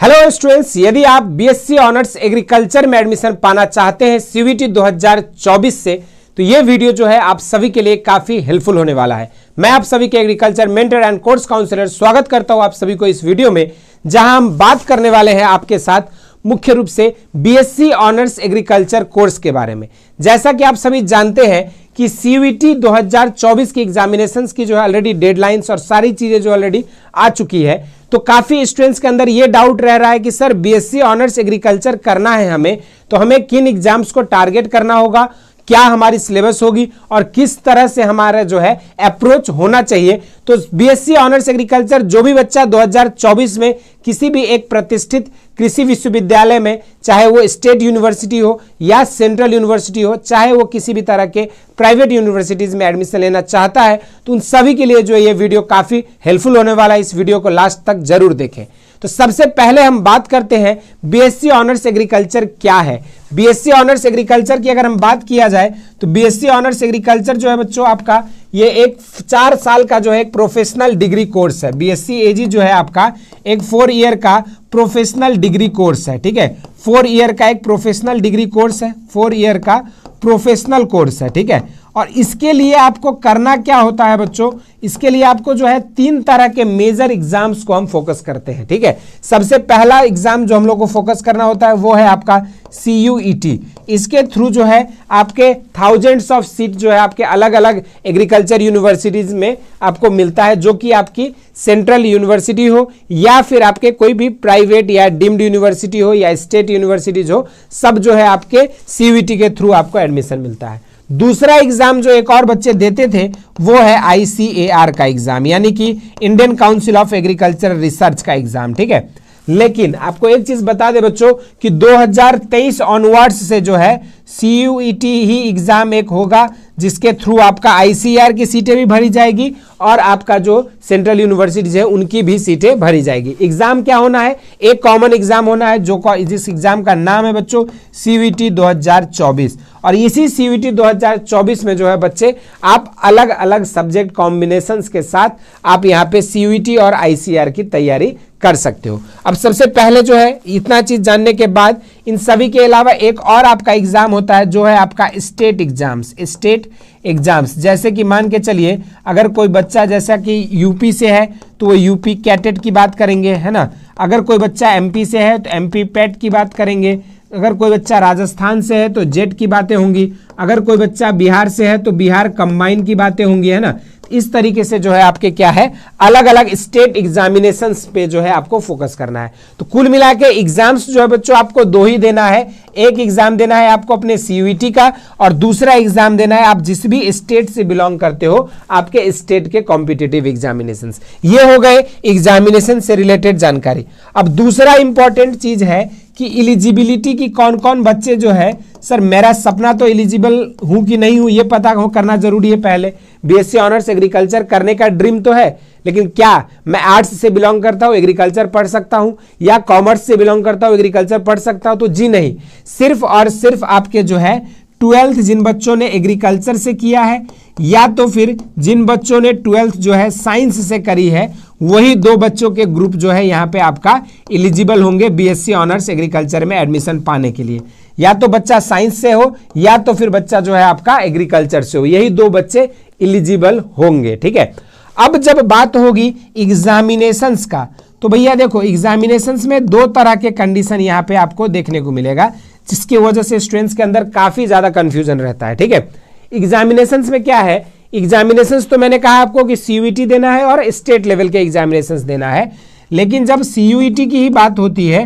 Hello students, यदि आप BSc honours agriculture में एडमिशन पाना चाहते हैं सीयूईटी 2024 से, तो ये वीडियो जो है आप सभी के लिए काफी हेल्पफुल होने वाला है। मैं आप सभी के agriculture mentor and course counsellor स्वागत करता हूं आप सभी को इस वीडियो में, जहां हम बात करने वाले हैं आपके साथ मुख्य रूप से बीएससी ऑनर्स एग्रीकल्चर कोर्स के बारे में। जैसा कि आप सभी जानते हैं कि सीयूईटी 2024 की एग्जामिनेशंस की जो है ऑलरेडी डेडलाइंस और सारी चीजें जो ऑलरेडी आ चुकी है, तो काफी स्टूडेंट्स के अंदर ये डाउट रह रहा है कि सर बीएससी ऑनर्स एग्रीकल्चर करना है हमें, तो हमें किन एग्जाम्स को टारगेट करना होगा, क्या हमारी सिलेबस होगी और किस तरह से हमारा जो है अप्रोच होना चाहिए। तो बीएससी ऑनर्स एग्रीकल्चर जो भी बच्चा 2024 में किसी भी एक प्रतिष्ठित कृषि विश्वविद्यालय में, चाहे वो स्टेट यूनिवर्सिटी हो या सेंट्रल यूनिवर्सिटी हो, चाहे वो किसी भी तरह के प्राइवेट यूनिवर्सिटीज में एडमिशन लेना चाहता है, तो उन सभी के लिए जो ये वीडियो काफी हेल्पफुल होने वाला है। इस वीडियो को लास्ट तक जरूर देखें। तो सबसे पहले हम बात करते हैं बीएससी ऑनर्स एग्रीकल्चर क्या है। बीएससी ऑनर्स एग्रीकल्चर की अगर हम बात किया जाए तो बीएससी ऑनर्स एग्रीकल्चर जो है बच्चों आपका ये एक 4 साल का जो है एक प्रोफेशनल डिग्री कोर्स है। बीएससी एजी जो है आपका एक 4 ईयर का प्रोफेशनल डिग्री कोर्स है। ठीक है, 4 ईयर का एक प्रोफेशनल डिग्री कोर्स है, 4 ईयर का प्रोफेशनल कोर्स है। ठीक है, और इसके लिए आपको करना क्या होता है बच्चों, इसके लिए आपको जो है 3 तरह के मेजर एग्जाम्स को हम फोकस करते हैं। ठीक है, सबसे पहला एग्जाम जो हम लोग को फोकस करना होता है वो है आपका सीयूईटी। इसके थ्रू जो है आपके थाउजेंड्स ऑफ सीट जो है आपके अलग अलग एग्रीकल्चर यूनिवर्सिटीज में आपको मिलता है, जो कि आपकी सेंट्रल यूनिवर्सिटी हो या फिर आपके कोई भी प्राइवेट या डीम्ड यूनिवर्सिटी हो या स्टेट यूनिवर्सिटीज हो, सब जो है आपके सीयूईटी के थ्रू आपको एडमिशन मिलता है। दूसरा एग्जाम जो एक और बच्चे देते थे वो है आईसीएआर का एग्जाम, यानी कि Indian council of agriculture research का एग्जाम। ठीक है, लेकिन आपको एक चीज बता दे बच्चों कि 2023 ऑनवर्ड्स से जो है सीयूईटी ही एग्जाम एक होगा, जिसके थ्रू आपका आईसीएआर की सीटें भी भरी जाएगी और आपका जो सेंट्रल यूनिवर्सिटीज है उनकी भी सीटें भरी जाएगी। एग्जाम क्या होना है, एक कॉमन एग्जाम होना है, जिस एग्जाम का नाम है बच्चों सीयूईटी 2024। और इसी सीयूईटी 2024 में जो है बच्चे आप अलग अलग सब्जेक्ट कॉम्बिनेशंस के साथ आप यहाँ पे सीयूईटी और आईसीएआर की तैयारी कर सकते हो। अब सबसे पहले जो है इतना चीज जानने के बाद इन सभी के अलावा एक और आपका एग्जाम होता है जो है आपका स्टेट एग्जाम्स। स्टेट एग्जाम्स जैसे कि मान के चलिए अगर कोई बच्चा जैसा कि यूपी से है तो वो यूपी कैटेट की बात करेंगे, है ना। अगर कोई बच्चा एमपी से है तो एमपी पैट की बात करेंगे। अगर कोई बच्चा राजस्थान से है तो जेट की बातें होंगी। अगर कोई बच्चा बिहार से है तो बिहार कंबाइन की बातें होंगी, है ना। इस तरीके से जो है आपके क्या है अलग अलग स्टेट एग्जामिनेशंस पे जो है आपको फोकस करना है। तो कुल मिला के एग्जाम्स जो है बच्चों आपको 2 ही देना है। एक एग्जाम देना है आपको अपने सीयूईटी का और दूसरा एग्जाम देना है आप जिस भी स्टेट से बिलोंग करते हो आपके स्टेट के कॉम्पिटिटिव एग्जामिनेशंस। ये हो गए एग्जामिनेशन से रिलेटेड जानकारी। अब दूसरा इंपॉर्टेंट चीज है कि एलिजिबिलिटी की कौन कौन बच्चे जो है, सर मेरा सपना तो एलिजिबल हूं कि नहीं हूं ये पता हो करना जरूरी है। पहले बीएससी ऑनर्स एग्रीकल्चर करने का ड्रीम तो है, लेकिन क्या मैं आर्ट्स से बिलोंग करता हूं एग्रीकल्चर पढ़ सकता हूं या कॉमर्स से बिलोंग करता हूं एग्रीकल्चर पढ़ सकता हूं? तो जी नहीं, सिर्फ और सिर्फ आपके जो है 12th जिन बच्चों ने एग्रीकल्चर से किया है या तो फिर जिन बच्चों ने 12th जो है साइंस से करी है, वही 2 बच्चों के ग्रुप जो है यहाँ पे आपका एलिजिबल होंगे बीएससी ऑनर्स एग्रीकल्चर में एडमिशन पाने के लिए। या तो बच्चा साइंस से हो या तो फिर बच्चा जो है आपका एग्रीकल्चर से हो, यही 2 बच्चे एलिजिबल होंगे। ठीक है, अब जब बात होगी एग्जामिनेशंस का, तो भैया देखो एग्जामिनेशंस में 2 तरह के कंडीशन यहाँ पे आपको देखने को मिलेगा, जिसकी वजह से स्टूडेंट्स के अंदर काफी ज्यादा कंफ्यूजन रहता है। ठीक है, एग्जामिनेशंस में क्या है, एग्जामिनेशंस तो मैंने कहा आपको कि सीयूईटी देना है और स्टेट लेवल के एग्जामिनेशंस देना है, लेकिन जब सीयूईटी की ही बात होती है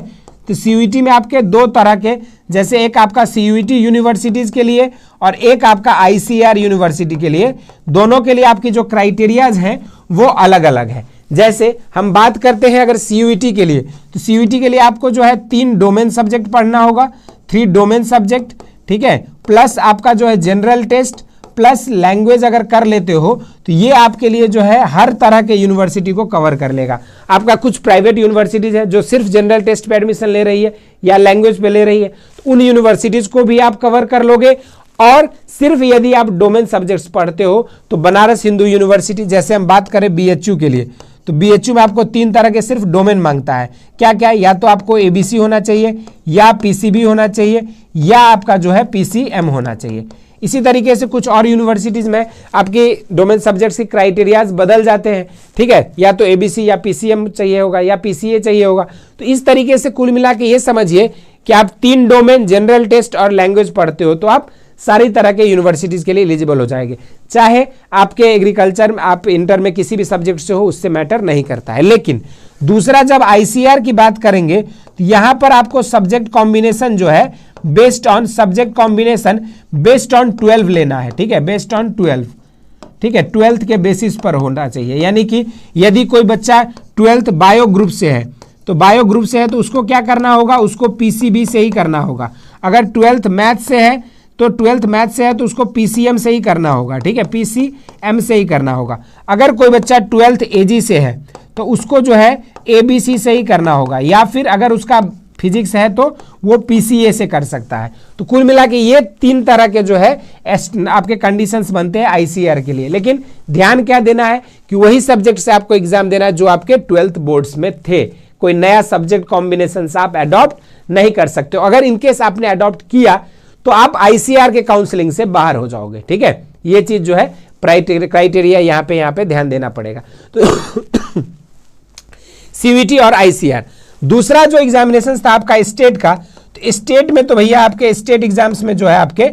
तो सीयूईटी में आपके 2 तरह के, जैसे एक आपका सीयूईटी यूनिवर्सिटीज के लिए और एक आपका आईसीएआर यूनिवर्सिटी के लिए, दोनों के लिए आपकी जो क्राइटेरियाज हैं वो अलग अलग है। जैसे हम बात करते हैं अगर सीयूईटी के लिए, तो सीयूईटी के लिए आपको जो है 3 डोमेन सब्जेक्ट पढ़ना होगा, 3 डोमेन सब्जेक्ट। ठीक है, प्लस आपका जो है जनरल टेस्ट प्लस लैंग्वेज अगर कर लेते हो तो ये आपके लिए जो है हर तरह के यूनिवर्सिटी को कवर कर लेगा। आपका कुछ प्राइवेट यूनिवर्सिटीज है जो सिर्फ जनरल टेस्ट पे एडमिशन ले रही है या लैंग्वेज पे ले रही है, तो उन यूनिवर्सिटीज को भी आप कवर कर लोगे। और सिर्फ यदि आप डोमेन सब्जेक्ट्स पढ़ते हो तो बनारस हिंदू यूनिवर्सिटी, जैसे हम बात करें बीएचयू के लिए, तो बीएचयू में आपको 3 तरह के सिर्फ डोमेन मांगता है। क्या क्या? या तो आपको एबीसी होना चाहिए, या पीसीबी होना चाहिए, या आपका जो है पीसीएम होना चाहिए। इसी तरीके से कुछ और यूनिवर्सिटीज में आपके डोमेन सब्जेक्ट्स के क्राइटेरियाज बदल जाते हैं, ठीक है, या तो एबीसी या पीसीएम चाहिए होगा या पीसीए चाहिए होगा। तो इस तरीके से कुल मिला के ये समझिए कि आप 3 डोमेन जनरल टेस्ट और लैंग्वेज पढ़ते हो तो आप सारी तरह के यूनिवर्सिटीज के लिए एलिजिबल हो जाएंगे। चाहे आपके एग्रीकल्चर में आप इंटर में किसी भी सब्जेक्ट से हो, उससे मैटर नहीं करता है। लेकिन दूसरा, जब आईसीआर की बात करेंगे तो यहां पर आपको सब्जेक्ट कॉम्बिनेशन जो है based on subject combination based on 12 लेना है, ठीक है, बेस्ड ऑन 12, ठीक है, 12th के बेसिस पर होना चाहिए। यानी कि यदि कोई बच्चा 12th बायो ग्रुप से है तो बायो ग्रुप से है तो उसको क्या करना होगा, उसको पीसीबी से ही करना होगा। अगर 12th मैथ से है तो 12th मैथ से है तो उसको पीसीएम से ही करना होगा, ठीक है, पीसीएम से ही करना होगा। अगर कोई बच्चा 12th एजी से है तो उसको जो है एबीसी से ही करना होगा, या फिर अगर उसका फिजिक्स है तो वो पीसीए से कर सकता है। तो कुल मिला के ये 3 तरह के जो है आपके कंडीशंस बनते हैं आईसीआर के लिए। लेकिन ध्यान क्या देना है कि वही सब्जेक्ट से आपको एग्जाम देना है जो आपके 12th बोर्ड्स में थे। कोई नया सब्जेक्ट कॉम्बिनेशन आप अडॉप्ट नहीं कर सकते हो। अगर इनकेस आपने अडॉप्ट किया तो आप आईसीआर के काउंसलिंग से बाहर हो जाओगे, ठीक है। ये चीज जो है क्राइटेरिया यहाँ पे ध्यान देना पड़ेगा। तो सीवीटी और आईसीआर। दूसरा जो एग्जामिनेशन था आपका स्टेट का, तो स्टेट में तो भैया आपके स्टेट एग्जाम्स में जो है आपके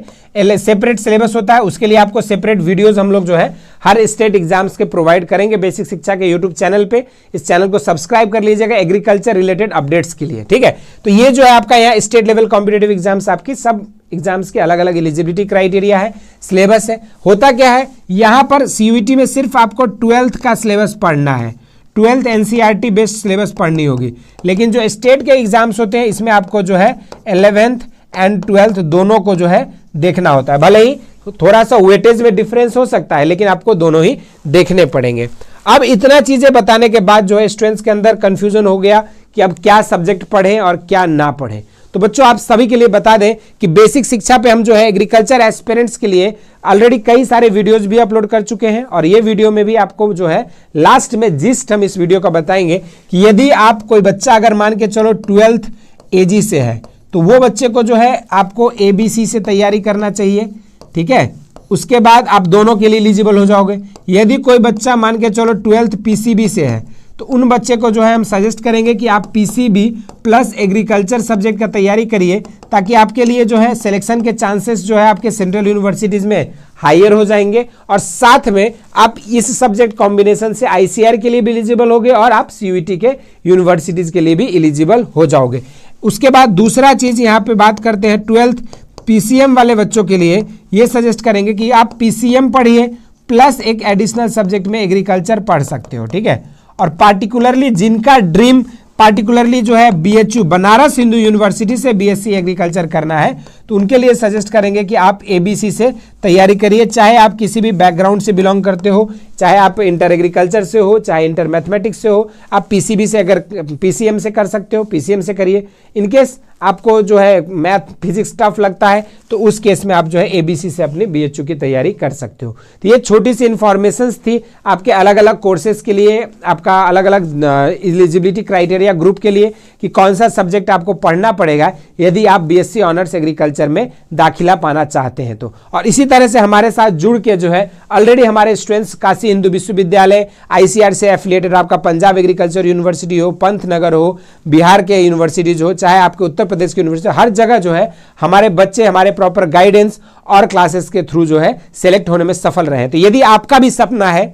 सेपरेट सिलेबस होता है। उसके लिए आपको सेपरेट वीडियोस हम लोग जो है हर स्टेट एग्जाम्स के प्रोवाइड करेंगे बेसिक शिक्षा के यूट्यूब चैनल पे। इस चैनल को सब्सक्राइब कर लीजिएगा एग्रीकल्चर रिलेटेड अपडेट्स के लिए, ठीक है। तो ये जो है आपका यहाँ स्टेट लेवल कॉम्पिटेटिव एग्जाम्स, आपकी सब एग्जाम्स के अलग अलग एलिजिबिलिटी क्राइटेरिया है, सिलेबस है। होता क्या है, यहाँ पर सीयूईटी में सिर्फ आपको 12th का सिलेबस पढ़ना है, 12th एनसीईआरटी बेस्ड सिलेबस पढ़नी होगी। लेकिन जो स्टेट के एग्जाम्स होते हैं इसमें आपको जो है 11th एंड 12th दोनों को जो है देखना होता है। भले ही थोड़ा सा वेटेज में डिफरेंस हो सकता है लेकिन आपको दोनों ही देखने पड़ेंगे। अब इतना चीजें बताने के बाद जो है स्टूडेंट्स के अंदर कंफ्यूजन हो गया कि अब क्या सब्जेक्ट पढ़ें और क्या ना पढ़ें। तो बच्चों आप सभी के लिए बता दें कि बेसिक शिक्षा पे हम जो है एग्रीकल्चर एस्पिरेंट्स के लिए ऑलरेडी कई सारे वीडियोस भी अपलोड कर चुके हैं। और ये वीडियो में भी आपको जो है लास्ट में जिस्ट हम इस वीडियो का बताएंगे कि यदि आप कोई बच्चा अगर मान के चलो 12th एजी से है तो वो बच्चे को जो है आपको एबीसी से तैयारी करना चाहिए, ठीक है। उसके बाद आप दोनों के लिए एलिजिबल हो जाओगे। यदि कोई बच्चा मान के चलो 12th पीसीबी से है तो उन बच्चे को जो है हम सजेस्ट करेंगे कि आप पीसीबी प्लस एग्रीकल्चर सब्जेक्ट का तैयारी करिए, ताकि आपके लिए जो है सिलेक्शन के चांसेस जो है आपके सेंट्रल यूनिवर्सिटीज में हायर हो जाएंगे। और साथ में आप इस सब्जेक्ट कॉम्बिनेशन से आईसीआर के लिए भी एलिजिबल होगे और आप सीयूईटी के यूनिवर्सिटीज के लिए भी एलिजिबल हो जाओगे। उसके बाद दूसरा चीज यहाँ पे बात करते हैं 12th पीसीएम वाले बच्चों के लिए ये सजेस्ट करेंगे कि आप पीसीएम पढ़िए प्लस एक एडिशनल सब्जेक्ट में एग्रीकल्चर पढ़ सकते हो, ठीक है। और पार्टिकुलरली जिनका ड्रीम पार्टिकुलरली जो है बीएचयू बनारस हिंदू यूनिवर्सिटी से बीएससी एग्रीकल्चर करना है तो उनके लिए सजेस्ट करेंगे कि आप एबीसी से तैयारी करिए। चाहे आप किसी भी बैकग्राउंड से बिलोंग करते हो, चाहे आप इंटर एग्रीकल्चर से हो, चाहे इंटर मैथमेटिक्स से हो, आप पीसीबी से अगर पीसीएम से कर सकते हो पीसीएम से करिए। इनकेस आपको जो है मैथ फिजिक्स टफ लगता है तो उस केस में आप जो है एबीसी से अपनी बीएचयू की तैयारी कर सकते हो। तो ये छोटी सी इन्फॉर्मेशंस थी आपके अलग अलग कोर्सेज के लिए, आपका अलग अलग एलिजिबिलिटी क्राइटेरिया ग्रुप के लिए कि कौन सा सब्जेक्ट आपको पढ़ना पड़ेगा यदि आप बीएससी ऑनर्स एग्रीकल्चर में दाखिला पाना चाहते हैं तो। और इसी तरह से हमारे साथ जुड़ के जो है ऑलरेडी हमारे स्टूडेंट्स काशी हिंदू विश्वविद्यालय, आईसीआर से एफिलिएटेड आपका पंजाब एग्रीकल्चर यूनिवर्सिटी हो, पंतनगर हो, बिहार के यूनिवर्सिटीज हो, चाहे आपके उत्तर प्रदेश की यूनिवर्सिटी, हर जगह जो है हमारे बच्चे हमारे प्रॉपर गाइडेंस और क्लासेस के थ्रू जो है सिलेक्ट होने में सफल रहे। तो यदि आपका भी सपना है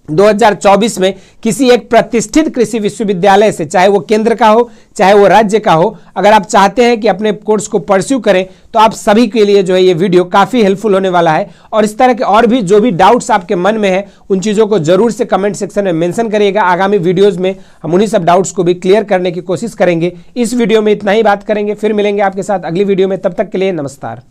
2024 में किसी एक प्रतिष्ठित कृषि विश्वविद्यालय से, चाहे वो केंद्र का हो चाहे वो राज्य का हो, अगर आप चाहते हैं कि अपने कोर्स को परस्यू करें तो आप सभी के लिए जो है ये वीडियो काफी हेल्पफुल होने वाला है। और इस तरह के और भी जो भी डाउट्स आपके मन में है उन चीजों को जरूर से कमेंट सेक्शन में मेंशन करिएगा। आगामी वीडियोस में हम उन्हीं सब डाउट्स को भी क्लियर करने की कोशिश करेंगे। इस वीडियो में इतना ही बात करेंगे, फिर मिलेंगे आपके साथ अगली वीडियो में। तब तक के लिए नमस्कार।